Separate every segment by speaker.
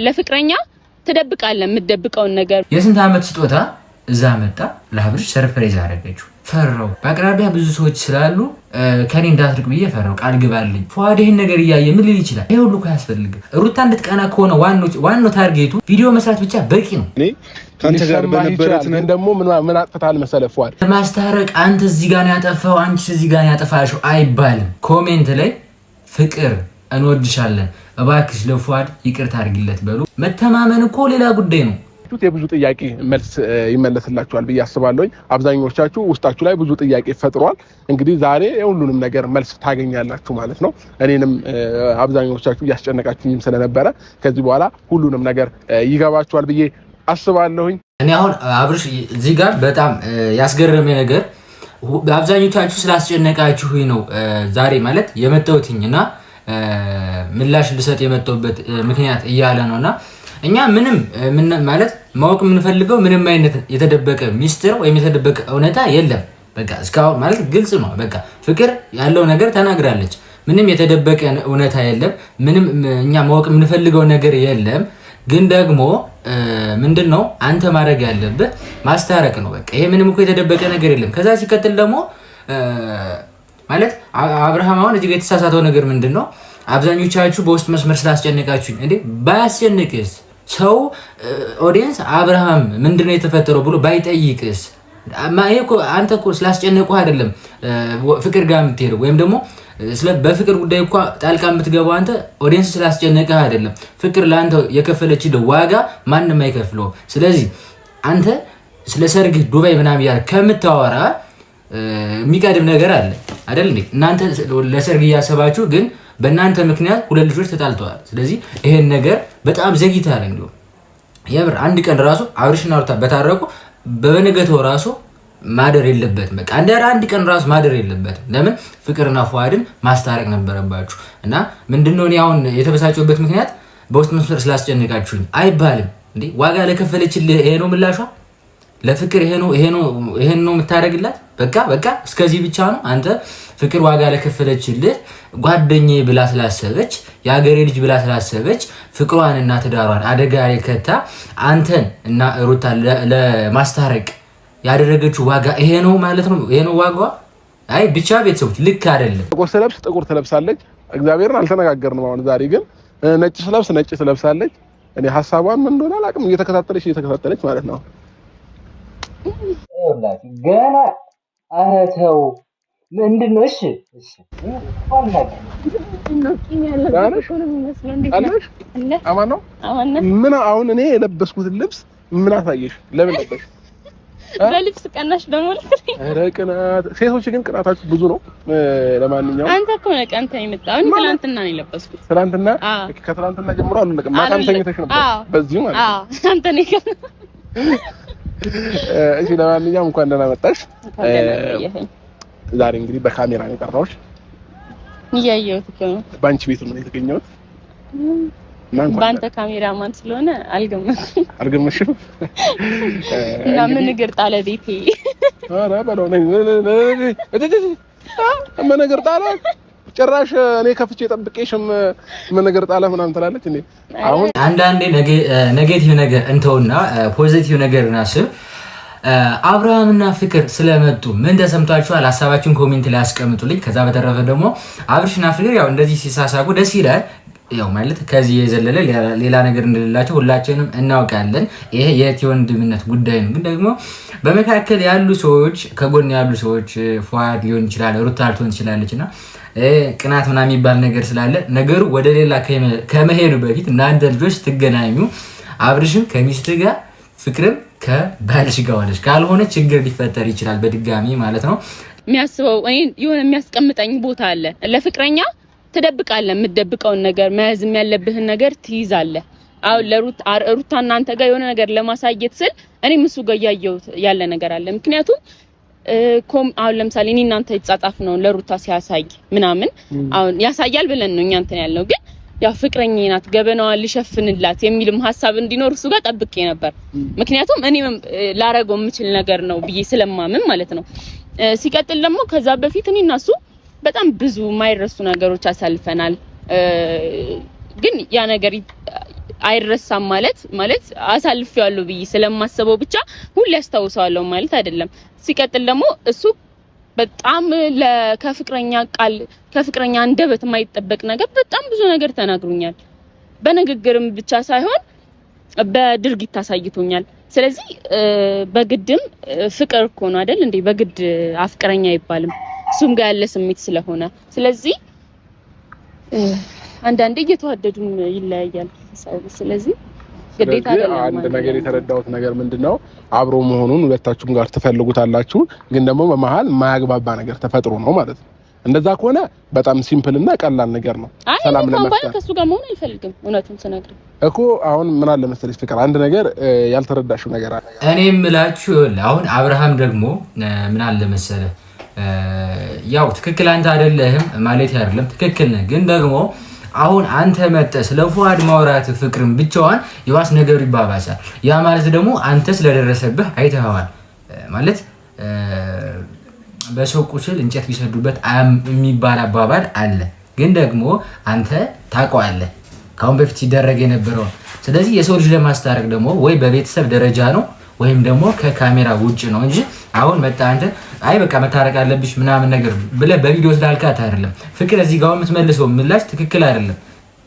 Speaker 1: ለፍቅረኛ ትደብቃለህ የምትደብቀውን ነገር
Speaker 2: የስንት ዓመት ስጦታ እዛ መጣ ለአብርሽ ሰርፕራይዝ አደረገችው ፈራው በአቅራቢያ ብዙ ሰዎች ስላሉ ከኔ እንዳትርቅ ብዬ ፈራው ቃል ግባልኝ ፏድ ይሄን ነገር ያያየ ምን ሊል ይችላል ይሄ ሁሉ ያስፈልግ ሩታ እንድትቀና ከሆነ ዋናው ታርጌቱ ቪዲዮ መስራት ብቻ በቂ ነው
Speaker 3: እኔ ካንተ ጋር በነበረት ነን ደግሞ ምን አጥፍታል መሰለህ ፏድ
Speaker 2: ማስታረቅ አንተ እዚህ ጋር ያጠፋው አንቺ እዚህ ጋር ያጠፋሽው አይባልም ኮሜንት ላይ ፍቅር እንወድሻለን እባክሽ ለፏድ ይቅርታ አድርጊለት በሉ መተማመን እኮ ሌላ ጉዳይ ነው
Speaker 3: የብዙ ጥያቄ መልስ ይመለስላችኋል ብዬ አስባለሁ አብዛኞቻችሁ ውስጣችሁ ላይ ብዙ ጥያቄ ፈጥሯል እንግዲህ ዛሬ ሁሉንም ነገር መልስ ታገኛላችሁ ማለት ነው እኔንም አብዛኞቻችሁ ያስጨነቃችሁኝም ስለነበረ ከዚህ በኋላ ሁሉንም ነገር ይገባችኋል ብዬ አስባለሁ
Speaker 2: እኔ አሁን አብርሽ እዚህ ጋር በጣም ያስገረመ ነገር አብዛኞቻችሁ ስላስጨነቃችሁኝ ነው ዛሬ ማለት የመጣሁትኝና ምላሽ ልሰጥ የመጣሁበት ምክንያት እያለ ነውና እኛ ምንም ማለት ማወቅ የምንፈልገው ምንም አይነት የተደበቀ ሚስጥር ወይም የተደበቀ እውነታ የለም በቃ እስካሁን ማለት ግልጽ ነው በቃ ፍቅር ያለው ነገር ተናግራለች ምንም የተደበቀ እውነታ የለም ምንም እኛ ማወቅ የምንፈልገው ነገር የለም ግን ደግሞ ምንድነው አንተ ማድረግ ያለብህ ማስታረቅ ነው በቃ ይሄ ምንም እኮ የተደበቀ ነገር የለም ከዛ ሲከተል ደግሞ ማለት አብርሃም አሁን እዚህ ጋር የተሳሳተው ነገር ምንድነው አብዛኞቻችሁ በውስጥ መስመር ስላስጨነቃችሁኝ እንዴ ባያስጨንቅስ ሰው ኦዲየንስ አብርሃም ምንድነው የተፈጠረው ብሎ ባይጠይቅስ ማይኮ አንተ እኮ ስላስጨነቁህ አይደለም ፍቅር ጋር የምትሄደው ወይም ደግሞ በፍቅር ጉዳይ እኮ ጣልቃ የምትገባው አንተ ኦዲየንስ ስላስጨነቀህ አይደለም ፍቅር ለአንተ የከፈለችልህ ዋጋ ማንንም አይከፍለው ስለዚህ አንተ ስለ ሰርግ ዱባይ ምናምን ያለ ከምታወራ የሚቀድም ነገር አለ አይደል እንዴ እናንተ ለሰርግ ያሰባችሁ ግን በእናንተ ምክንያት ሁለት ልጆች ተጣልተዋል ስለዚህ ይሄን ነገር በጣም ዘግይታል እንዴው የምር አንድ ቀን ራሱ አብርሽና ሩታ በታረቁ በበነገተው ራሱ ማደር የለበትም በቃ አንድ ቀን ራሱ ማደር የለበትም ለምን ፍቅርና ፏድን ማስታረቅ ነበረባችሁ እና ምንድነው እኔ አሁን የተበሳጨሁበት ምክንያት በውስጥ መስመር ስላስጨነቃችሁኝ አይባልም እንዴ ዋጋ ለከፈለችልህ ይሄ ነው ምላሿ ለፍቅር ይሄ ነው የምታረግላት በቃ እስከዚህ ብቻ ነው አንተ ፍቅር ዋጋ ለከፈለችልህ ጓደኛዬ ብላ ስላሰበች ያገሬ ልጅ ብላ ስላሰበች ፍቅሯንና ትዳሯን አደጋ ላይ ከታ አንተን እና ሩታ ለማስታረቅ ያደረገችው ዋጋ ይሄ ነው ማለት ነው ይሄ ነው ዋጋዋ አይ ብቻ ቤተሰቦች ልክ አይደለም
Speaker 3: ጥቁር ትለብሳለች እግዚአብሔርን አልተነጋገርንም አሁን ዛሬ ግን ነጭ ትለብሳለች እኔ ሐሳቧን ምን እንደሆነ አላውቅም እየተከታተለች ማለት ነው
Speaker 2: ይኸውላችሁ ገና አረተው ምንድነው እሺ
Speaker 3: ምን አሁን እኔ የለበስኩት ልብስ ምን አሳየሽ ለምን ለበሽ
Speaker 1: በልብስ ቀናሽ ደግሞ
Speaker 3: ቅናት ሴቶች ግን ቅናታችሁ ብዙ ነው ለማንኛውም
Speaker 1: አንተ እኮ ነው ቀንተኝ የመጣው እኔ ትናንትና ነው የለበስኩት
Speaker 3: ከትናንትና ጀምሮ አለቀ ማታም ተኝተሽ ነበር በዚሁ ማለት
Speaker 1: አንተ ነህ
Speaker 3: እሺ ለማንኛውም እንኳን ደህና መጣሽ ዛሬ እንግዲህ በካሜራ ነው የቀረውሽ
Speaker 1: እያየሁት እኮ ነው
Speaker 3: ባንቺ ቤት ነው የተገኘሁት
Speaker 1: ባንተ ካሜራማን ስለሆነ
Speaker 3: አልገመሽም
Speaker 1: እና ምን ነገር ጣለ ቤቴ
Speaker 3: ኧረ በለው ምን ነገር ጣለ ጭራሽ እኔ ከፍቼ ጠብቄሽም ምን ነገር ጣለ ምናምን ትላለች እንዴ አሁን
Speaker 2: አንዳንዴ ኔጌቲቭ ነገር እንተውና ፖዚቲቭ ነገር እናስብ አብርሃምና ፍቅር ስለመጡ ምን ተሰምቷችኋል ሐሳባችሁን ኮሜንት ላይ አስቀምጡልኝ ከዛ በተረፈ ደግሞ አብርሽና ፍቅር ያው እንደዚህ ሲሳሳቁ ደስ ይላል ያው ማለት ከዚህ የዘለለ ሌላ ነገር እንደሌላቸው ሁላችንም እናውቃለን ይሄ የወንድምነት ጉዳይ ነው ግን ደግሞ በመካከል ያሉ ሰዎች ከጎን ያሉ ሰዎች ፏድ ሊሆን ይችላል ሩታ ልትሆን ትችላለችና ቅናት ምናምን የሚባል ነገር ስላለ ነገሩ ወደ ሌላ ከመሄዱ በፊት እናንተ ልጆች ትገናኙ አብርሽም ከሚስት ጋር ፍቅርም ከባልሽ ጋር ሆነሽ ካልሆነ ችግር ሊፈጠር ይችላል በድጋሚ ማለት ነው
Speaker 1: የሚያስበው እኔ የሆነ የሚያስቀምጠኝ ቦታ አለ ለፍቅረኛ ትደብቃለህ የምትደብቀውን ነገር መያዝም ያለብህን ነገር ትይዛለህ አው ለሩታ እናንተ ጋር የሆነ ነገር ለማሳየት ስል እኔም እሱ ጋር ያለ ነገር አለ ምክንያቱም አሁን ለምሳሌ እኔ እናንተ የተጻጻፍ ነው ለሩታ ሲያሳይ ምናምን አሁን ያሳያል ብለን ነው እናንተን ያልነው ግን ያው ፍቅረኛዬ ናት ገበናዋን ሊሸፍንላት የሚልም ሐሳብ እንዲኖር እሱ ጋር ጠብቄ ነበር ምክንያቱም እኔ ላረገው የምችል ነገር ነው ብዬ ስለማምን ማለት ነው ሲቀጥል ደግሞ ከዛ በፊት እኔ እና እሱ በጣም ብዙ ማይረሱ ነገሮች አሳልፈናል ግን ያ ነገር አይረሳም ማለት አሳልፌዋለሁ ብዬ ስለማስበው ብቻ ሁሌ ያስታውሰዋለሁ ማለት አይደለም። ሲቀጥል ደግሞ እሱ በጣም ከፍቅረኛ አንደበት የማይጠበቅ ነገር በጣም ብዙ ነገር ተናግሮኛል። በንግግርም ብቻ ሳይሆን በድርጊት አሳይቶኛል። ስለዚህ በግድም ፍቅር እኮ ነው አይደል እንዴ? በግድ አፍቅረኛ አይባልም እሱም ጋር ያለ ስሜት ስለሆነ። ስለዚህ አንዳንዴ እየተዋደዱም ይለያያል ሰው። ስለዚህ ግዴታ አይደለም።
Speaker 3: አንድ ነገር የተረዳሁት ነገር ምንድነው አብሮ መሆኑን ሁለታችሁም ጋር ትፈልጉታላችሁ፣ ግን ደግሞ በመሃል ማያግባባ ነገር ተፈጥሮ ነው ማለት ነው። እንደዛ ከሆነ በጣም ሲምፕል እና ቀላል ነገር ነው። ሰላም ለመፍጠር
Speaker 1: ከሱ ጋር መሆን አልፈልግም። እውነቱን ስነግርህ
Speaker 3: እኮ አሁን ምን አለ መሰለሽ ፍቅር፣ አንድ ነገር ያልተረዳሽው ነገር አለ።
Speaker 2: እኔም እላችሁ አሁን አብርሃም ደግሞ ምን አለ መሰለህ፣ ያው ትክክል አንተ አይደለህም ማለት አይደለም፣ ትክክል ነህ። ግን ደግሞ አሁን አንተ መጥተህ ስለ ፉአድ ማውራት ፍቅርን ብቻዋን የዋስ ነገሩ ይባባሳል። ያ ማለት ደግሞ አንተ ስለደረሰብህ አይተኸዋል ማለት በሰው ቁስል እንጨት ቢሰዱበት የሚባል አባባል አለ። ግን ደግሞ አንተ ታውቀዋለህ ካሁን በፊት ሲደረግ የነበረው። ስለዚህ የሰው ልጅ ለማስታረቅ ደግሞ ወይ በቤተሰብ ደረጃ ነው ወይም ደግሞ ከካሜራ ውጭ ነው እንጂ አሁን መጣ አንተ አይ በቃ መታረቅ አለብሽ ምናምን ነገር ብለህ በቪዲዮ ስላልካት አይደለም። ፍቅር እዚህ ጋር የምትመልሰው ምላሽ ትክክል አይደለም።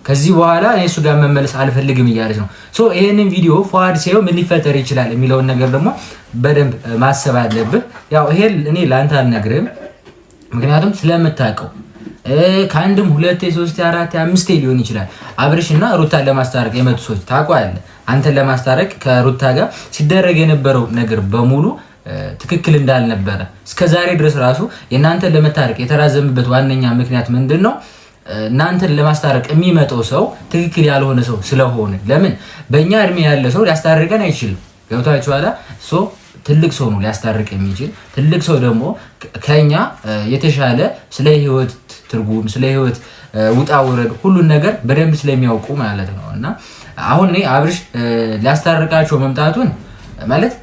Speaker 2: ከዚህ በኋላ እኔ እሱ ጋር መመለስ አልፈልግም እያለች ነው። ሶ ይሄንን ቪዲዮ ፉአድ ሲየው ምን ሊፈጠር ይችላል የሚለውን ነገር ደግሞ በደንብ ማሰብ አለብህ። ያው ይሄ እኔ ላንተ አልነግርህም፣ ምክንያቱም ስለምታውቀው ከአንድም 2 3 4 5 ሊሆን ይችላል አብርሽና ሩታን ለማስታረቅ የመጡ ሰዎች ታውቀዋለህ። አንተን ለማስታረቅ ከሩታ ጋር ሲደረግ የነበረው ነገር በሙሉ ትክክል እንዳልነበረ እስከዛሬ ድረስ ራሱ የእናንተን ለመታረቅ የተራዘመበት ዋነኛ ምክንያት ምንድን ነው? እናንተን ለማስታረቅ የሚመጣው ሰው ትክክል ያልሆነ ሰው ስለሆነ። ለምን በእኛ እድሜ ያለ ሰው ሊያስታርቀን አይችልም። ገብታችኋል? ትልቅ ሰው ነው ሊያስታርቅ የሚችል። ትልቅ ሰው ደግሞ ከኛ የተሻለ ስለ ህይወት ትርጉም፣ ስለ ህይወት ውጣ ውረድ ሁሉን ነገር በደንብ ስለሚያውቁ ማለት ነው። እና አሁን እኔ አብርሽ ሊያስታርቃቸው መምጣቱን ማለት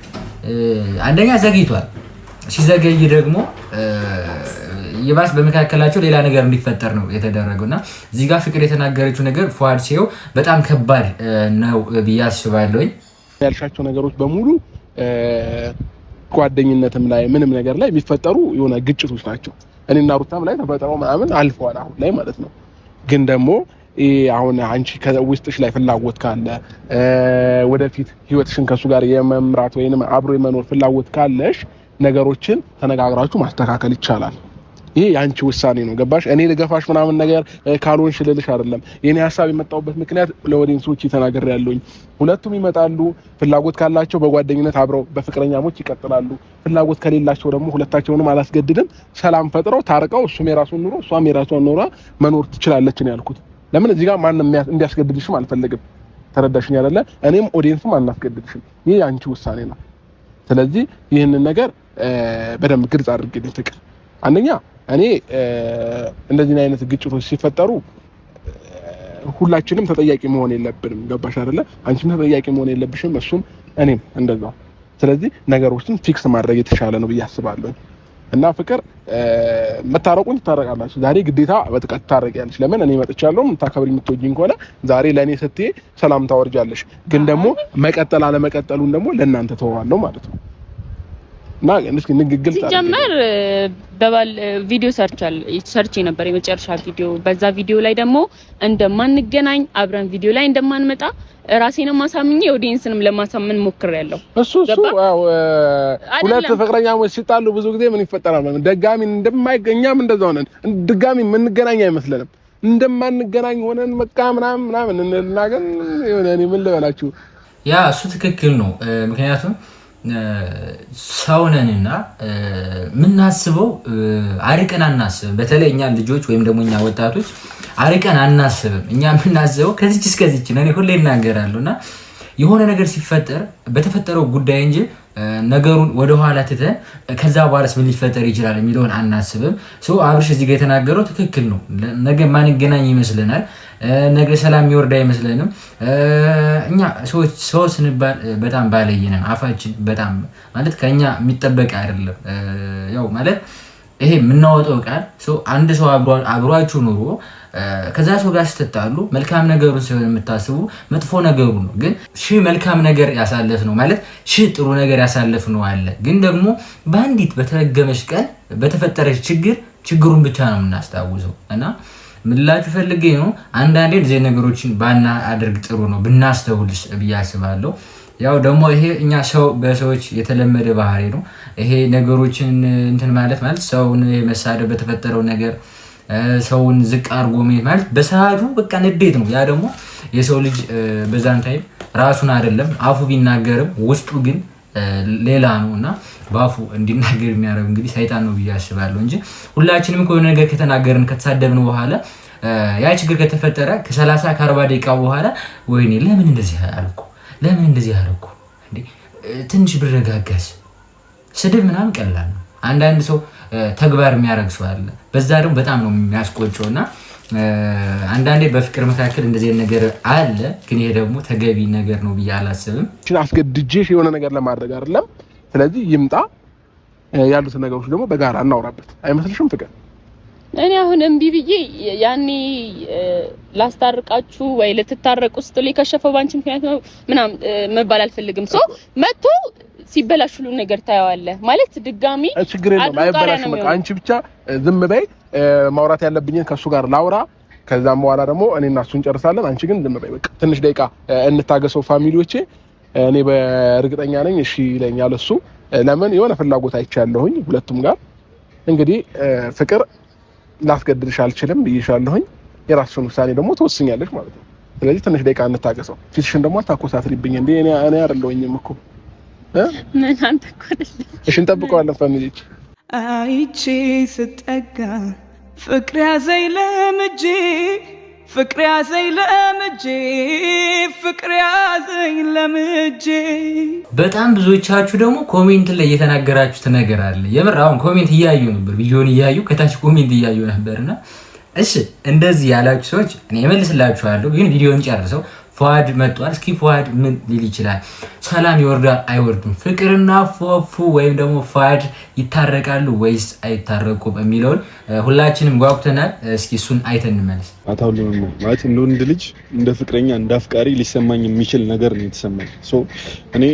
Speaker 2: አንደኛ ዘግይቷል። ሲዘገይ ደግሞ ይባስ በመካከላቸው ሌላ ነገር እንዲፈጠር ነው የተደረገውና እዚህ ጋር ፍቅር የተናገረችው ነገር ፉአድ ሲየው በጣም ከባድ ነው ብዬ አስባለሁኝ።
Speaker 3: ያልሻቸው ነገሮች በሙሉ ጓደኝነትም ላይ ምንም ነገር ላይ የሚፈጠሩ የሆነ ግጭቶች ናቸው። እኔና ሩታም ላይ ተፈጠረው ምናምን አልፈዋል አሁን ላይ ማለት ነው። ግን ደግሞ አሁን አንቺ ከውስጥሽ ላይ ፍላጎት ካለ ወደፊት ህይወትሽን ከሱ ጋር የመምራት ወይንም አብሮ የመኖር ፍላጎት ካለሽ ነገሮችን ተነጋግራችሁ ማስተካከል ይቻላል። ይሄ ያንቺ ውሳኔ ነው። ገባሽ? እኔ ልገፋሽ ምናምን ነገር ካልሆንሽ ልልሽ አይደለም። የኔ ሐሳብ የመጣውበት ምክንያት ለኦዲየንሶች ተናገር ያለውኝ ሁለቱም ይመጣሉ። ፍላጎት ካላቸው በጓደኝነት አብረው በፍቅረኛሞች ይቀጥላሉ። ፍላጎት ከሌላቸው ደግሞ ሁለታቸውንም አላስገድድም። ሰላም ፈጥረው ታርቀው እሱም የራሱን ኑሮ እሷም የራሷን ኑሮ መኖር ትችላለች ነው ያልኩት። ለምን እዚህ ጋር ማንንም እንዲያስገድድሽም አልፈልግም። ተረዳሽኝ አይደለ? እኔም ኦዲየንስም አናስገድድሽም። ይሄ ያንቺ ውሳኔ ነው። ስለዚህ ይህንን ነገር በደንብ ግልጽ አድርግልኝ ፍቅር። አንደኛ እኔ እንደዚህ አይነት ግጭቶች ሲፈጠሩ ሁላችንም ተጠያቂ መሆን የለብንም። ገባሽ አይደለ? አንቺም ተጠያቂ መሆን የለብሽም፣ እሱም እኔም እንደዛው። ስለዚህ ነገሮችን ፊክስ ማድረግ የተሻለ ነው ብዬ አስባለሁ። እና ፍቅር መታረቁን ትታረቃላችሁ። ዛሬ ግዴታ በጥቃት ታረቂያለሽ። ለምን እኔ መጥቻለሁ። የምታከብሪ የምትወጂኝ ከሆነ ዛሬ ለእኔ ስትይ ሰላም ታወርጃለሽ። ግን ደግሞ መቀጠል አለመቀጠሉን ደግሞ ለእናንተ ተወዋለሁ ማለት ነው። እና እስኪ ንግግል
Speaker 1: ሲጀመር በባል ቪዲዮ ሰርች ነበር የመጨረሻ ቪዲዮ። በዛ ቪዲዮ ላይ ደግሞ እንደማንገናኝ አብረን ቪዲዮ ላይ እንደማንመጣ ራሴንም ማሳምኜ ኦዲየንስንም ለማሳመን ሞክሬያለሁ።
Speaker 3: እሱ ያው ሁለት ፍቅረኛሞች ሲጣሉ ብዙ ጊዜ ምን ይፈጠራል? ደጋሚ እንደማይገኛም እንደዛው ነን። ድጋሚ የምንገናኝ አይመስለንም። እንደማንገናኝ ሆነን በቃ ምናምን እንናገር የሆነ እኔ ምን ልበላችሁ።
Speaker 2: ያ እሱ ትክክል ነው። ምክንያቱም ሰውነንና ምናስበው አርቀን አናስብም። በተለይ እኛ ልጆች ወይም ደግሞ እኛ ወጣቶች አርቀን አናስብም። እኛ ምናስበው ከዚች እስከዚች ነው። እኔ ሁሌ እናገራለሁና የሆነ ነገር ሲፈጠር በተፈጠረው ጉዳይ እንጂ ነገሩን ወደ ኋላ ትተን ከዛ በኋላስ ምን ሊፈጠር ይችላል የሚለውን አናስብም። አብርሽ እዚህ ጋር የተናገረው ትክክል ነው። ነገ ማንገናኝ ይመስለናል። ነገ ሰላም ይወርዳ አይመስለንም። እኛ ሰው ስንባል በጣም ባለየ ነን። አፋችን በጣም ማለት ከኛ የሚጠበቅ አይደለም። ያው ማለት ይሄ የምናወጣው ቃል አንድ ሰው አብሯችሁ ኑሮ ከዛ ሰው ጋር ስትጣሉ መልካም ነገሩን ሳይሆን የምታስቡ መጥፎ ነገሩ ነው። ግን መልካም ነገር ያሳለፍ ነው ማለት ጥሩ ነገር ያሳለፍ ነው አለ። ግን ደግሞ በአንዲት በተረገመች ቀን በተፈጠረች ችግሩን ብቻ ነው የምናስታውሰው። እና ምላችሁ ፈልጌ ነው አንዳንዴ እዚህ ነገሮችን ባና አድርግ ጥሩ ነው ብናስተውልስ ብዬ አስባለሁ። ያው ደግሞ ይሄ እኛ በሰዎች የተለመደ ባህሪ ነው። ይሄ ነገሮችን እንትን ማለት ሰውን መሳደብ በተፈጠረው ነገር ሰውን ዝቅ አድርጎ ማለት በሰዓቱ በቃ ንዴት ነው። ያ ደግሞ የሰው ልጅ በዛን ታይም ራሱን አይደለም አፉ ቢናገርም ውስጡ ግን ሌላ ነው እና በአፉ እንዲናገር የሚያደርግ እንግዲህ ሰይጣን ነው ብዬ አስባለሁ እንጂ ሁላችንም የሆነ ነገር ከተናገርን ከተሳደብን በኋላ ያ ችግር ከተፈጠረ ከ30 ከ40 ደቂቃ በኋላ ወይኔ ለምን እንደዚህ አልኩ እንዴ ትንሽ ብረጋጋስ ስድብ ምናምን ቀላል ነው። አንዳንድ ሰው ተግባር የሚያደርግ ሰው አለ። በዛ ደግሞ በጣም ነው የሚያስቆጨውና አንዳንዴ በፍቅር መካከል እንደዚህ ነገር አለ። ግን ይሄ ደግሞ ተገቢ ነገር ነው ብዬ አላስብም።
Speaker 3: አስገድጄሽ የሆነ ነገር ለማድረግ አይደለም። ስለዚህ ይምጣ ያሉትን ነገሮች ደግሞ በጋራ እናውራበት አይመስልሽም ፍቅር?
Speaker 1: እኔ አሁን እምቢ ብዬ ያኔ ላስታርቃችሁ ወይ ልትታረቁ ስትሉ የከሸፈው ባንቺ ምክንያት ነው ምናምን መባል አልፈልግም። መጥቶ ሲበላሽ ሁሉ ነገር ታያዋለህ ማለት ድጋሚ
Speaker 3: ችግር የለም አይበላሽም። በቃ አንቺ ብቻ ዝም በይ። ማውራት ያለብኝን ከሱ ጋር ላውራ። ከዛም በኋላ ደግሞ እኔና እሱ እንጨርሳለን። አንቺ ግን ዝም በይ በቃ ትንሽ ደቂቃ እንታገሰው ፋሚሊዎቼ። እኔ በእርግጠኛ ነኝ እሺ ይለኛል እሱ። ለምን የሆነ ፍላጎት አይቻለሁኝ ሁለቱም ጋር። እንግዲህ ፍቅር ላስገድድሽ አልችልም ብዬሻለሁኝ። የራስሽን ውሳኔ ደግሞ ትወስኛለሽ ማለት ነው። ስለዚህ ትንሽ ደቂቃ እንታገሰው። ፊትሽን ደግሞ አታኮሳትሪብኝ እንዴ እኔ አይደለሁኝም እኮ
Speaker 1: ምን አንተ እኮ አይደለም።
Speaker 3: እሺ እንጠብቀዋለን ፋሚሊዎች።
Speaker 4: አይቼ ስጠጋ ፍቅር ያዘኝ ለምጄ ፍቅር ያዘኝ ለምጄ።
Speaker 2: በጣም ብዙዎቻችሁ ደግሞ ኮሜንት ላይ የተናገራችሁት ነገር አለ። የምር አሁን ኮሜንት እያዩ ነበር፣ ቪዲዮን እያዩ ከታች ኮሜንት እያዩ ነበርና እሺ እንደዚህ ያላችሁ ሰዎች እኔ እመልስላችኋለሁ። ግን ቪዲዮን ጨርሰው ፏድ መጥቷል። እስኪ ፏድ ምን ሊል ይችላል? ሰላም ይወርዳል አይወርድም? ፍቅርና ፎፉ ወይም ደግሞ ፏድ ይታረቃሉ ወይስ አይታረቁም የሚለውን ሁላችንም ጓጉተናል። እስኪ እሱን አይተን እንመለስ።
Speaker 5: አታውሉ ማለት እንደ ወንድ ልጅ እንደ ፍቅረኛ እንደ አፍቃሪ ሊሰማኝ የሚችል ነገር ነው የተሰማኝ። እኔ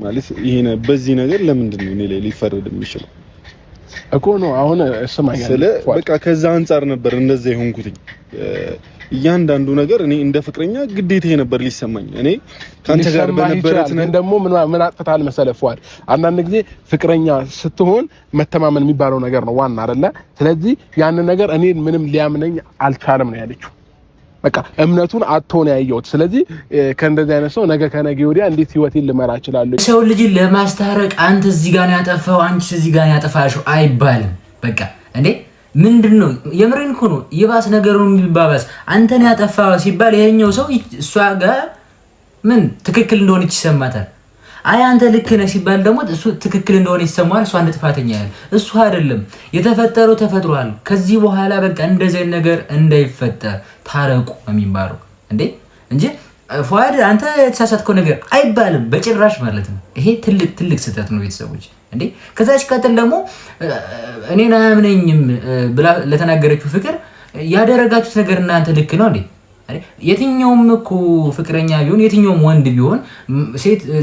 Speaker 5: ማለት ይሄ በዚህ ነገር ለምንድን ነው እኔ ላይ ሊፈረድ የሚችለው
Speaker 3: እኮ ነው። አሁን እስማኛለሁ
Speaker 5: ስለ በቃ ከዛ አንፃር ነበር እንደዛ ይሆንኩትኝ። እያንዳንዱ ነገር እኔ እንደ ፍቅረኛ ግዴታዬ ነበር ሊሰማኝ። እኔ ካንተ ጋር በነበረት
Speaker 3: ነው ደግሞ ምን አጥፍታል መሰለህ ፏድ፣ አንዳንድ ጊዜ ፍቅረኛ ስትሆን መተማመን የሚባለው ነገር ነው ዋና አይደለ? ስለዚህ ያን ነገር እኔ ምንም ሊያምነኝ አልቻለም ነው ያለችው። በቃ እምነቱን አጥቶ ነው ያየሁት። ስለዚህ ከእንደዚህ አይነት ሰው ነገ ከነገ ወዲያ እንዴት ህይወቴን ልመራ እችላለሁ?
Speaker 2: ሰው ልጅ ለማስታረቅ አንተ እዚህ ጋር ነው ያጠፋው፣ አንቺ እዚህ ጋር ነው ያጠፋሽው አይባልም። በቃ እንዴ ምንድነው? የምሬን እኮ ነው። ይባስ ነገሩን የሚባባስ አንተን ያጠፋ ሲባል ይሄኛው ሰው እሷ ጋር ምን ትክክል እንደሆነች ይሰማታል። አይ አንተ ልክ ነህ ሲባል ደግሞ እሱ ትክክል እንደሆነ ይሰማዋል። እሷ እንደ ጥፋተኛ ያለ እሱ አይደለም። የተፈጠረው ተፈጥሯል። ከዚህ በኋላ በቃ እንደዚህ ነገር እንዳይፈጠር ታረቁ የሚባለው እንጂ ፏድ አንተ የተሳሳትከው ነገር አይባልም በጭራሽ ማለት ነው። ይሄ ትልቅ ስህተት ነው ቤተሰቦች እንዴ። ከዛች ቀጥል ደግሞ እኔን አያምነኝም ብላ ለተናገረችው ፍቅር ያደረጋችሁት ነገር እናንተ ልክ ነው እንዴ? የትኛውም እኮ ፍቅረኛ ቢሆን የትኛውም ወንድ ቢሆን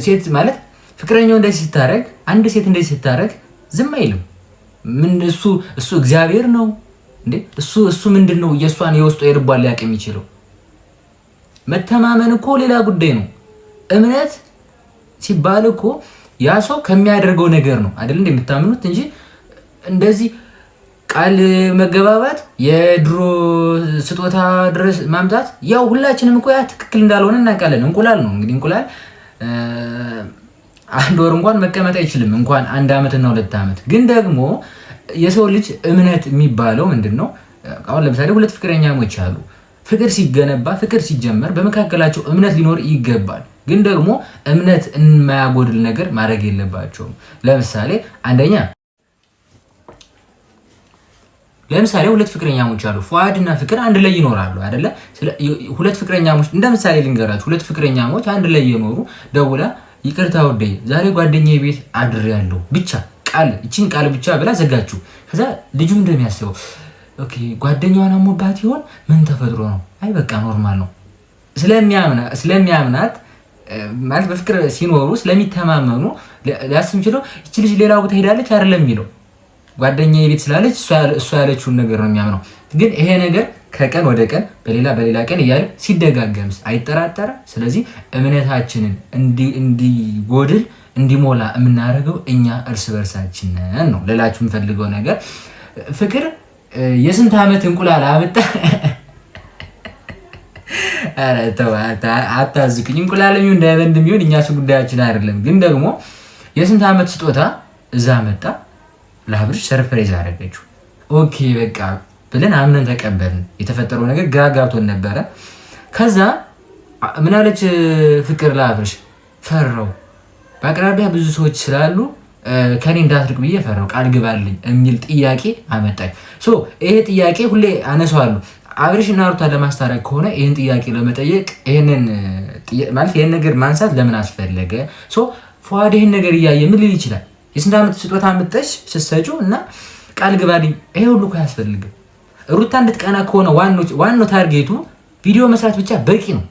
Speaker 2: ሴት ማለት ፍቅረኛው እንደዚህ ሲታረግ አንድ ሴት እንደዚህ ሲታረግ ዝም አይልም። ምን እሱ እግዚአብሔር ነው እንዴ? እሱ ምንድነው የሷን የውስጡ የልቧን ሊያውቅ የሚችለው? መተማመን እኮ ሌላ ጉዳይ ነው። እምነት ሲባል እኮ ያ ሰው ከሚያደርገው ነገር ነው አይደል እንደምታምኑት እንጂ እንደዚህ ቃል መገባባት የድሮ ስጦታ ድረስ ማምጣት ያው ሁላችንም እኮ ያ ትክክል እንዳልሆነ እናውቃለን። እንቁላል ነው እንግዲህ እንቁላል አንድ ወር እንኳን መቀመጥ አይችልም እንኳን 1 ዓመትና 2 ዓመት። ግን ደግሞ የሰው ልጅ እምነት የሚባለው ምንድነው? አሁን ለምሳሌ 2 ፍቅረኛሞች አሉ። ፍቅር ሲገነባ ፍቅር ሲጀመር በመካከላቸው እምነት ሊኖር ይገባል። ግን ደግሞ እምነት የማያጎድል ነገር ማድረግ የለባቸውም። ለምሳሌ 2 ፍቅረኛሞች አሉ። ፏድና ፍቅር አንድ ላይ ይኖራሉ አይደለ? 2 ፍቅረኛሞች እንደ ምሳሌ ልንገራችሁ። 2 ፍቅረኛሞች አንድ ላይ የኖሩ ደውላ ይቅርታ ወደይ ዛሬ ጓደኛዬ ቤት አድሬያለሁ ብቻ እቺን ቃል ብቻ ብላ ዘጋችሁ። ከዛ ልጁ እንደሚያስበው ኦኬ ጓደኛዋን አሞባት ይሆን ምን ተፈጥሮ ነው? አይ በቃ ኖርማል ነው ስለሚያምናት ማለት በፍቅር ሲኖሩ ስለሚተማመኑ ሊያስብ ይችላል። እቺ ልጅ ሌላ ቦታ ሄዳለች አይደለም የሚለው ጓደኛዬ ቤት ስላለች እሷ ያለችውን ነገር ነው የሚያምነው። ግን ይሄ ነገር ከቀን ወደ ቀን በሌላ ቀን እያለ ሲደጋገምስ አይጠራጠርም። ስለዚህ እምነታችንን እንዲጎድል እንዲሞላ የምናደርገው እኛ እርስ በርሳችን ነው ልላችሁ የምፈልገው ነገር። ፍቅር የስንት ዓመት እንቁላል አመጣ። አረ ተው አታዝቅኝ። እንቁላልም ይሁን እንዳይበንድም ይሁን እኛ እሱ ጉዳያችን አይደለም። ግን ደግሞ የስንት ዓመት ስጦታ እዛ መጣ ለአብርሽ ሰርፕራይዝ አደረገችው። ኦኬ በቃ ብለን አምነን ተቀበልን። የተፈጠረው ነገር ግራ ጋብቶን ነበረ። ከዛ ምን አለች ፍቅር ለአብርሽ? ፈራው በአቅራቢያ ብዙ ሰዎች ስላሉ ከኔ እንዳትርቅ ብዬ ፈራው ቃል ግባልኝ የሚል ጥያቄ አመጣች። ይሄ ጥያቄ ሁሌ አነሳዋለሁ። አብርሽ እና ሩታ ለማስታረቅ ከሆነ ይሄን ጥያቄ ለመጠየቅ ይሄንን ነገር ማንሳት ለምን አስፈለገ? ፏድ ይሄን ነገር እያየ ምን ሊል ይችላል? የስንት ዓመት ስጦታ አመጣሽ ስትሰጪው እና ቃል ግባልኝ ይሄ ሁሉ እኮ አያስፈልግም። ሩታ እንድትቀና ከሆነ ዋናው ታርጌቱ ቪዲዮ መስራት ብቻ በቂ ነው።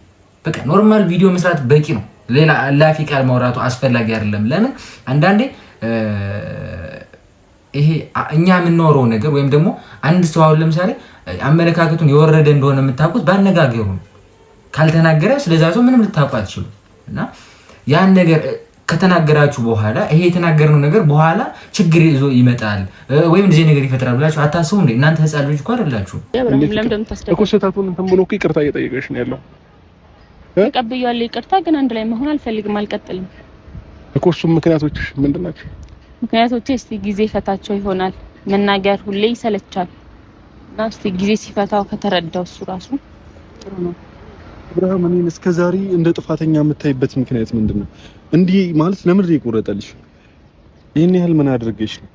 Speaker 2: በቃ ኖርማል ቪዲዮ መስራት በቂ ነው። ሌላ አላፊ ቃል ማውራቱ አስፈላጊ አይደለም። ለምን አንዳንዴ ይሄ እኛ የምንኖረው ነገር ወይም ደግሞ አንድ ሰው አሁን ለምሳሌ አመለካከቱን የወረደ እንደሆነ የምታውቁት ባነጋገሩ ነው። ካልተናገረ ስለዛ ሰው ምንም ልታውቁ አትችሉ። እና ያን ነገር ከተናገራችሁ በኋላ ይሄ የተናገርነው ነገር በኋላ ችግር ይዞ ይመጣል ወይም እንደዚህ ነገር ይፈጥራል ብላችሁ አታስቡ እንዴ? እናንተ ህፃን ልጅ እኮ አይደላችሁ
Speaker 3: እኮ። ስህተቱን እንትን ብሎ እኮ ይቅርታ እየጠየቀሽ ነው ያለው።
Speaker 1: ተቀብያለሁ ይቅርታ፣ ግን አንድ ላይ መሆን አልፈልግም፣ አልቀጥልም
Speaker 3: እኮ። እሱም ምክንያቶች ምንድን ናቸው?
Speaker 1: ምክንያቶች እስቲ ጊዜ ፈታቸው ይሆናል። መናገር ሁሌ ይሰለቻል እና እስቲ ጊዜ ሲፈታው ከተረዳው እሱ ራሱ ጥሩ ነው።
Speaker 5: አብርሃም እኔን እስከዛሬ እንደ ጥፋተኛ የምታይበት ምክንያት ምንድነው? እንዲህ ማለት ለምን ይቆረጠልሽ? ይሄን ያህል ምን አድርገሽ ነው?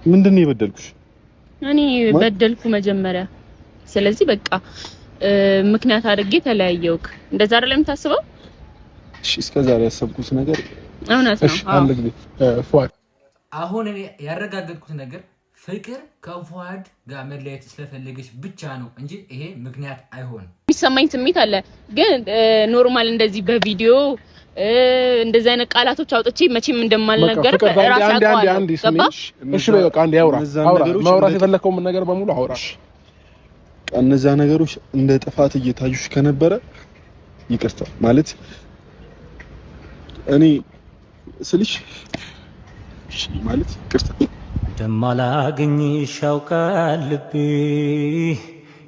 Speaker 5: ምንድነው የበደልኩሽ?
Speaker 1: እኔ በደልኩ መጀመሪያ። ስለዚህ በቃ ምክንያት አድርጌ ተለያየውክ። እንደዛ አይደለም የምታስበው?
Speaker 5: እሺ እስከዛሬ ያሰብኩት ነገር
Speaker 1: እውነት ነው።
Speaker 3: አንድ ጊዜ ፏድ
Speaker 2: አሁን እኔ ያረጋገጥኩት ነገር ፍቅር ከፏድ ጋር መለየት ስለፈለገች ብቻ ነው እንጂ ይሄ ምክንያት አይሆንም። የሚሰማኝ ስሜት አለ፣ ግን ኖርማል እንደዚህ በቪዲዮ እንደዚህ አይነት ቃላቶች አውጥቼ መቼም እንደማልነገር ራስ ያውቃል።
Speaker 3: እሺ በቃ አንዴ አውራ ማውራት የፈለከው ነገር በሙሉ አውራ።
Speaker 5: እነዛ ነገሮች እንደ ጥፋት እየታዩሽ ከነበረ ይቅርታ ማለት እኔ ስልሽ ማለት ይቅርታ
Speaker 6: እንደማላገኝሽ ያውቃል ልቤ፣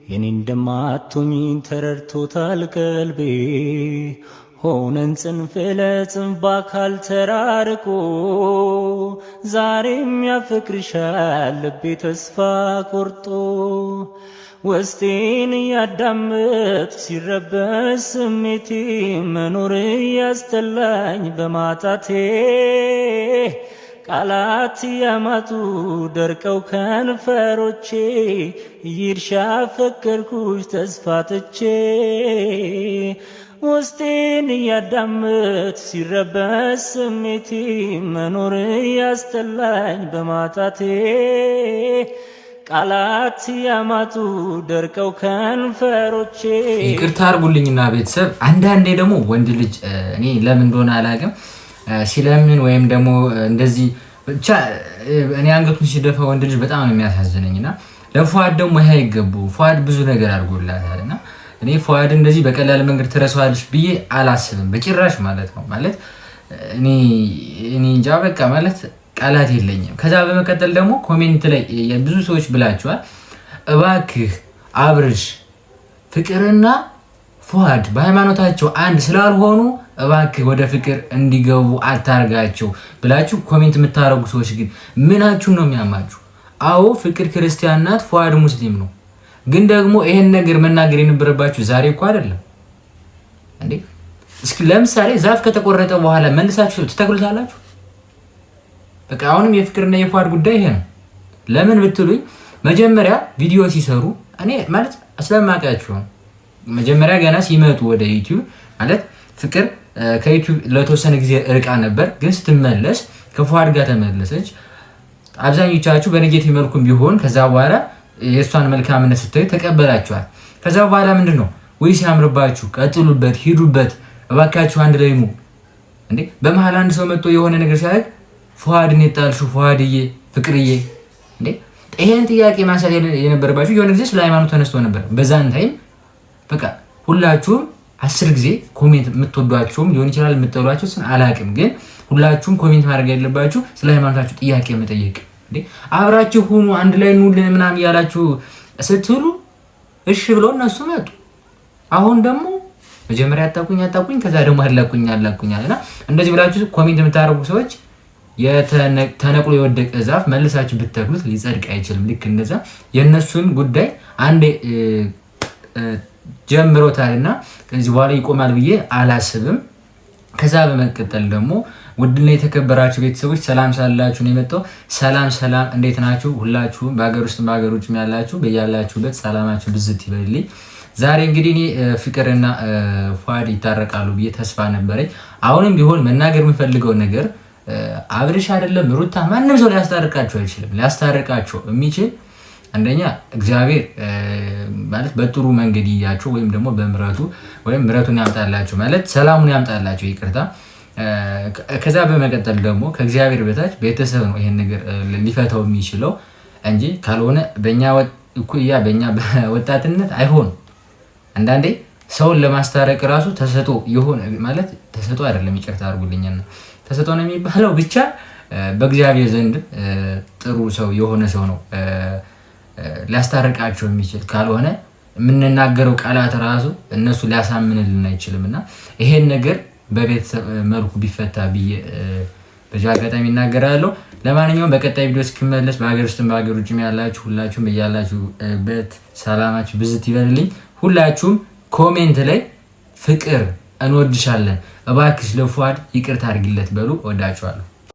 Speaker 6: የኔ እንደማትሆኚ ተረድቶታል ቀልቤ። ሆነን ጽንፍ ለጽንፍ በአካል ተራርቆ ዛሬም ያፈቅርሻል ልቤ ተስፋ ቆርጦ። ውስጤን እያዳመጥ ሲረበሽ ስሜቴ መኖር ያስጠላኝ በማጣቴ ቃላት ያማጡ ደርቀው ከንፈሮቼ ይርሻ ፈቀርኩሽ ተስፋ ትቼ። ውስጤን እያዳመጥ ሲረበሽ ስሜቴ መኖር ያስጠላኝ በማጣቴ ቃላት ያማጡ ደርቀው ከንፈሮቼ።
Speaker 2: ይቅርታ አድርጉልኝና ቤተሰብ አንዳንዴ ደግሞ ወንድ ልጅ እኔ ለምን እንደሆነ አላውቅም ሲለምን ወይም ደግሞ እንደዚህ ብቻ እኔ አንገቱን ሲደፋ ወንድ ልጅ በጣም ነው የሚያሳዝነኝና ለፏድ ደግሞ ይሄ አይገቡ። ፏድ ብዙ ነገር አድርጎላታልና እኔ ፏድ እንደዚህ በቀላል መንገድ ትረሳዋለች ብዬ አላስብም በጭራሽ ማለት ነው። ማለት እኔ እንጃ በቃ ማለት ቃላት የለኝም። ከዛ በመቀጠል ደግሞ ኮሜንት ላይ ብዙ ሰዎች ብላችኋል፣ እባክህ አብርሽ ፍቅርና ፏድ በሃይማኖታቸው አንድ ስላልሆኑ እባክህ ወደ ፍቅር እንዲገቡ አታርጋቸው ብላችሁ ኮሜንት የምታረጉ ሰዎች ግን ምናችሁ ነው የሚያማችሁ? አዎ ፍቅር ክርስቲያን ናት፣ ፏድ ሙስሊም ነው። ግን ደግሞ ይሄን ነገር መናገር የነበረባችሁ ዛሬ እኮ አይደለም እንዴ? እስኪ ለምሳሌ ዛፍ ከተቆረጠ በኋላ መልሳችሁ ትተክሉታላችሁ? በቃ አሁንም የፍቅርና የፏድ ጉዳይ ይሄ ነው። ለምን ብትሉኝ መጀመሪያ ቪዲዮ ሲሰሩ እኔ ማለት ስለማውቃችሁ መጀመሪያ ገና ሲመጡ ወደ ዩቲዩብ ማለት ፍቅር ከዩቲዩብ ለተወሰነ ጊዜ እርቃ ነበር፣ ግን ስትመለስ ከፉአድ ጋር ተመለሰች። አብዛኞቻችሁ በኔጌቲቭ መልኩም ቢሆን ከዛ በኋላ የእሷን መልካምነት ስታዩ ተቀበላችኋል። ከዛ በኋላ ምንድነው ወይ ሲያምርባችሁ ቀጥሉበት፣ ሂዱበት፣ እባካችሁ አንድ ላይ ሙ እንዴ። በመሃል አንድ ሰው መጥቶ የሆነ ነገር ሲያደርግ ፉአድን የጣልሽው ፉአድዬ፣ ፍቅርዬ እንዴ ይሄን ጥያቄ ማንሳት የነበረባችሁ የሆነ ጊዜ ስለ ሃይማኖት ተነስቶ ነበር። በዛን ታይም በቃ ሁላችሁም 10 ጊዜ ኮሜንት የምትወዷቸውም ሊሆን ይችላል የምትጠሏቸው አላውቅም፣ ግን ሁላችሁም ኮሜንት ማድረግ ያለባችሁ ስለ ሃይማኖታችሁ ጥያቄ መጠየቅ እንዴ። አብራችሁ ሁኑ አንድ ላይ ኑልን ምናምን ያላችሁ ስትሉ እሺ ብለው እነሱ መጡ። አሁን ደግሞ መጀመሪያ አጣቁኝ ከዛ ደግሞ አላቁኛልና እንደዚህ ብላችሁ ኮሜንት የምታደርጉ ሰዎች ተነቅሎ የወደቀ ዛፍ መልሳችሁ ብትተክሉት ሊጸድቅ አይችልም። ልክ እንደዛ የነሱን ጉዳይ አንዴ ጀምሮታልና ከዚህ በኋላ ይቆማል ብዬ አላስብም። ከዛ በመቀጠል ደግሞ ውድና የተከበራችሁ ቤተሰቦች ሰላም ሳላችሁ ነው የመጣው። ሰላም እንዴት ናችሁ? ሁላችሁም በአገር ውስጥ በአገር ውጭ ያላችሁ በያላችሁበት ሰላማችሁ ብዝት ይበልልኝ። ዛሬ እንግዲህ እኔ ፍቅርና ፉአድ ይታረቃሉ ብዬ ተስፋ ነበረኝ። አሁንም ቢሆን መናገር የምፈልገው ነገር አብርሽ አይደለም ሩታ ማንም ሰው ሊያስታርቃቸው አይችልም። ሊያስታርቃቸው የሚችል አንደኛ እግዚአብሔር ማለት በጥሩ መንገድ ይያቸው ወይም ደግሞ በምሕረቱ ወይም ምሕረቱን ያምጣላቸው ማለት ሰላሙን ያምጣላቸው ይቅርታ። ከዛ በመቀጠል ደግሞ ከእግዚአብሔር በታች ቤተሰብ ነው ይሄን ነገር ሊፈታው የሚችለው እንጂ ካልሆነ በእኛ እኩያ በእኛ ወጣትነት አይሆንም። አንዳንዴ ሰውን ለማስታረቅ ራሱ ተሰጦ የሆነ ማለት ተሰጦ አይደለም ይቅርታ አድርጉልኝና ተሰጦ ነው የሚባለው ብቻ በእግዚአብሔር ዘንድ ጥሩ ሰው የሆነ ሰው ነው ሊያስታርቃቸው የሚችል። ካልሆነ የምንናገረው ቃላት ራሱ እነሱ ሊያሳምንልን አይችልምና ይሄን ነገር በቤተሰብ መልኩ ቢፈታ ብዬ በዚህ አጋጣሚ እናገራለሁ። ለማንኛውም በቀጣይ ቪዲዮ እስክመለስ በሀገር ውስጥም በሀገር ውጭም ያላችሁ ሁላችሁም በያላችሁበት ሰላማችሁ ብዝት ይበልልኝ። ሁላችሁም ኮሜንት ላይ ፍቅር እንወድሻለን እባክሽ ለፉአድ ይቅርታ አድርጊለት በሉ። ወዳችኋለሁ።